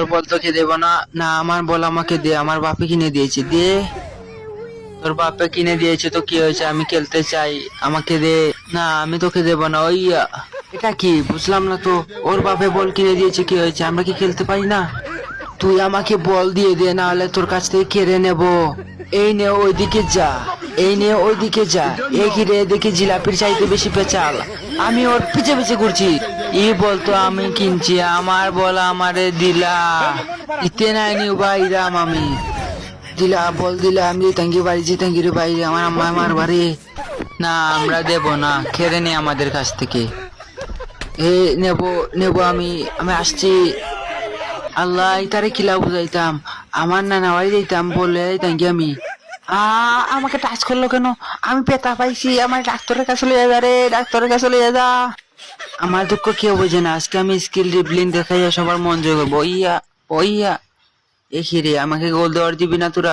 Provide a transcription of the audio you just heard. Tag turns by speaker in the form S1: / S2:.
S1: তোর বল তোকে দেবো না। না আমার বল আমাকে দে, আমার বাপে কিনে দিয়েছে, দে। তোর বাপে কিনে দিয়েছে তো কি হয়েছে, আমি খেলতে চাই, আমাকে দে। না আমি তোকে দেবো না। ওই এটা কি বুঝলাম না তো, ওর বাপে বল কিনে দিয়েছে কি হয়েছে, আমরা কি খেলতে পারি না? তুই আমাকে বল দিয়ে দে, না হলে তোর কাছ থেকে কেড়ে নেব। এই নে ওইদিকে যা, এই নে ওইদিকে যা। এই ঘিরে দেখি জিলাপির চাইতে বেশি পেঁচাল, আমি ওর পিছে পিছে ঘুরছি। ই বলতো আমি কিনছি, আমার বল আমারে দিলা। ইতে নাই নি বাইরাম আমি দিলা, বল দিলা, আমি তাঙ্গি বাড়ি যে তাঙ্গির বাইরে আমার আম্মা আমার বাড়ি। না আমরা দেব না, খেড়ে নে আমাদের কাছ থেকে। এ নেব নেব, আমি আমি আসছি। আল্লাহ তারে কিলা বুঝাইতাম, আমার নানা বাড়ি যাইতাম বলে তাঙ্গি আমি। আমাকে টাচ করলো কেন? আমি পেতা পাইছি, আমার ডাক্তারের কাছে লইয়া যা রে, ডাক্তারের কাছে লইয়া যা। আমার দুঃখ কেউ বোঝে না, আজকে আমি স্কিল ড্রিবলিং দেখাইয়া সবার মন জয় করবো। ওইয়া ওইয়া, এ রে আমাকে গোল দেওয়ার দিবি না তোরা?